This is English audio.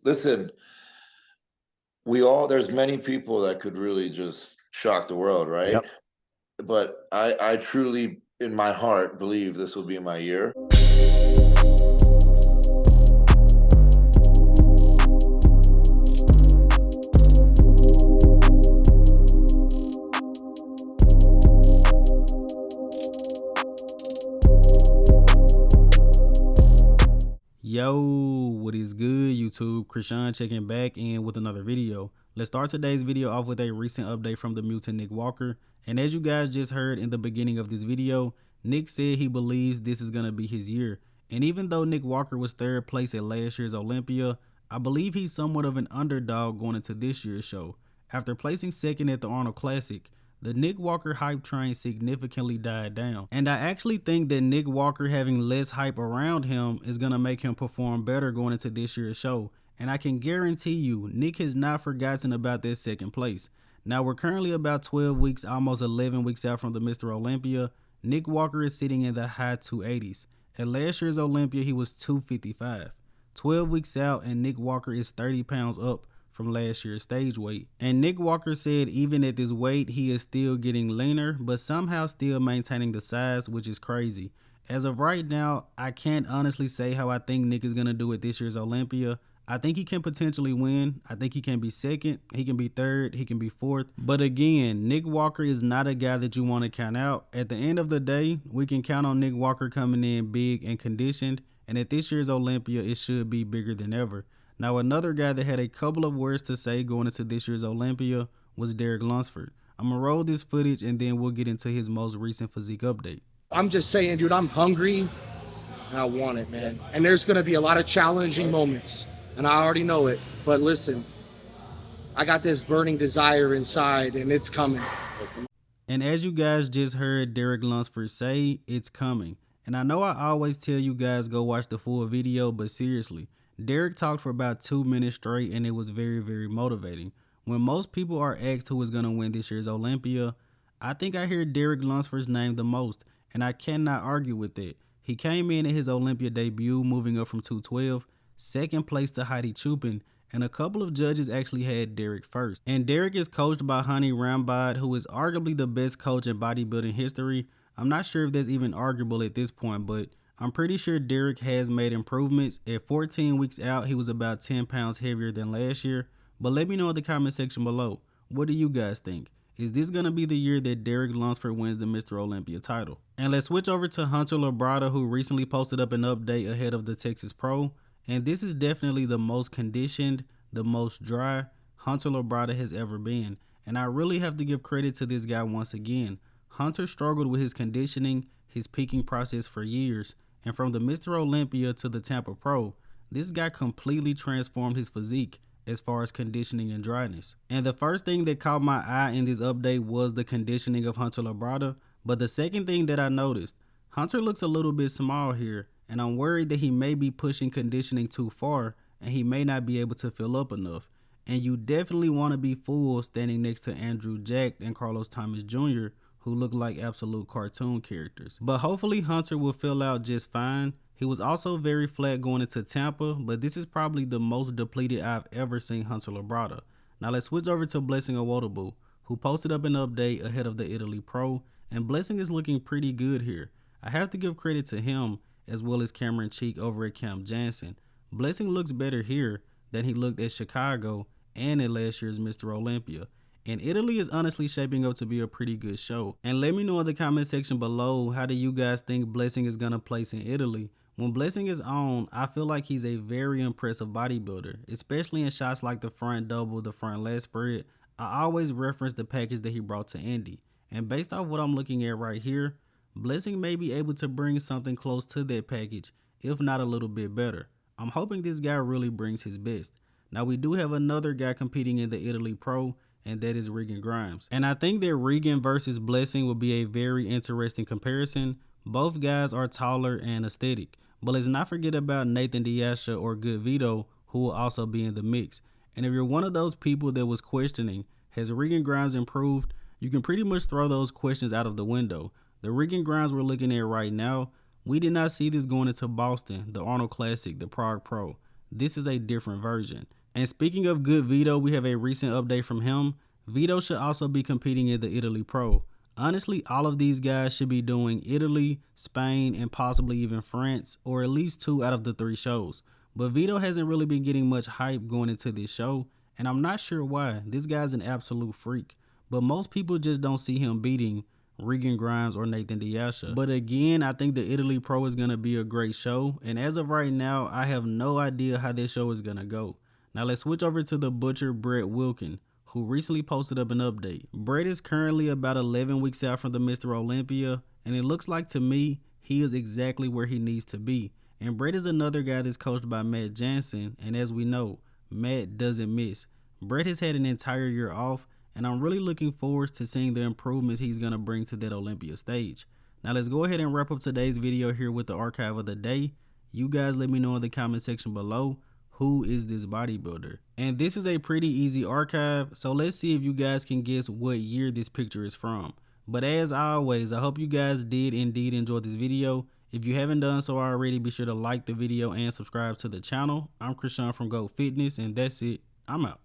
Listen, there's many people that could really just shock the world, right? Yep. But I truly, in my heart, believe this will be my year. Yo, what is good, YouTube? Krishan checking back in with another video. Let's start today's video off with a recent update from the mutant Nick Walker. And as you guys just heard in the beginning of this video, Nick said he believes this is going to be his year. And even though Nick Walker was third place at last year's Olympia, I believe he's somewhat of an underdog going into this year's show. After placing second at the Arnold Classic, the Nick Walker hype train significantly died down. And I actually think that Nick Walker having less hype around him is going to make him perform better going into this year's show. And I can guarantee you, Nick has not forgotten about that second place. Now we're currently about 12 weeks, almost 11 weeks out from the Mr. Olympia. Nick Walker is sitting in the high 280s. At last year's Olympia, he was 255. 12 weeks out and Nick Walker is 30 pounds up from last year's stage weight. And Nick Walker said even at this weight, he is still getting leaner, but somehow still maintaining the size, which is crazy. As of right now, I can't honestly say how I think Nick is going to do at this year's Olympia. I think he can potentially win. I think he can be second, he can be third, he can be fourth. But again, Nick Walker is not a guy that you want to count out. At the end of the day, we can count on Nick Walker coming in big and conditioned. And at this year's Olympia, it should be bigger than ever. Now, another guy that had a couple of words to say going into this year's Olympia was Derek Lunsford. I'm going to roll this footage and then we'll get into his most recent physique update. I'm just saying, dude, I'm hungry and I want it, man. And there's going to be a lot of challenging moments, and I already know it. But listen, I got this burning desire inside and it's coming. And as you guys just heard Derek Lunsford say, it's coming. And I know I always tell you guys go watch the full video, but seriously, Derek talked for about 2 minutes straight and it was very, very motivating. When most people are asked who is going to win this year's Olympia, I think I hear Derek Lunsford's name the most, and I cannot argue with that. He came in at his Olympia debut moving up from 212, second place to Heidi Chupin, and a couple of judges actually had Derek first. And Derek is coached by Hani Rambod, who is arguably the best coach in bodybuilding history. I'm not sure if that's even arguable at this point, but I'm pretty sure Derek has made improvements. At 14 weeks out, he was about 10 pounds heavier than last year. But let me know in the comment section below. What do you guys think? Is this going to be the year that Derek Lunsford wins the Mr. Olympia title? And let's switch over to Hunter Labrada, who recently posted up an update ahead of the Texas Pro. And this is definitely the most conditioned, the most dry Hunter Labrada has ever been. And I really have to give credit to this guy once again. Hunter struggled with his conditioning, his peaking process for years. And from the Mr. Olympia to the Tampa Pro, this guy completely transformed his physique as far as conditioning and dryness. And the first thing that caught my eye in this update was the conditioning of Hunter Labrada. But the second thing that I noticed, Hunter looks a little bit small here, and I'm worried that he may be pushing conditioning too far and he may not be able to fill up enough. And you definitely want to be full standing next to Andrew Jack and Carlos Thomas Jr., who look like absolute cartoon characters. But hopefully Hunter will fill out just fine. He was also very flat going into Tampa, but this is probably the most depleted I've ever seen Hunter Labrada. Now let's switch over to Blessing Awodibu, who posted up an update ahead of the Italy Pro, and Blessing is looking pretty good here. I have to give credit to him as well as Cameron Cheek over at Camp Jansen. Blessing looks better here than he looked at Chicago and at last year's Mr. Olympia. And Italy is honestly shaping up to be a pretty good show. And let me know in the comment section below, how do you guys think Blessing is going to place in Italy? When Blessing is on, I feel like he's a very impressive bodybuilder, especially in shots like the front double, the front leg spread. I always reference the package that he brought to Indy. And based off what I'm looking at right here, Blessing may be able to bring something close to that package, if not a little bit better. I'm hoping this guy really brings his best. Now we do have another guy competing in the Italy Pro, and that is Regan Grimes. And I think that Regan versus Blessing will be a very interesting comparison. Both guys are taller and aesthetic. But let's not forget about Nathan Diasha or Good Vito, who will also be in the mix. And if you're one of those people that was questioning, has Regan Grimes improved? You can pretty much throw those questions out of the window. The Regan Grimes we're looking at right now, we did not see this going into Boston, the Arnold Classic, the Prague Pro. This is a different version. And speaking of good Vito, we have a recent update from him. Vito should also be competing in the Italy Pro. Honestly, all of these guys should be doing Italy, Spain, and possibly even France, or at least 2 out of the 3 shows. But Vito hasn't really been getting much hype going into this show, and I'm not sure why. This guy's an absolute freak. But most people just don't see him beating Regan Grimes or Nathan Diasha. But again, I think the Italy Pro is going to be a great show. And as of right now, I have no idea how this show is going to go. Now let's switch over to the butcher Brett Wilkin, who recently posted up an update. Brett is currently about 11 weeks out from the Mr. Olympia, and it looks like to me, he is exactly where he needs to be. And Brett is another guy that's coached by Matt Jansen, and as we know, Matt doesn't miss. Brett has had an entire year off, and I'm really looking forward to seeing the improvements he's going to bring to that Olympia stage. Now let's go ahead and wrap up today's video here with the archive of the day. You guys let me know in the comment section below, who is this bodybuilder? And this is a pretty easy archive, so let's see if you guys can guess what year this picture is from. But as always, I hope you guys did indeed enjoy this video. If you haven't done so already, be sure to like the video and subscribe to the channel. I'm Krishan from Go Fitness, and that's it. I'm out.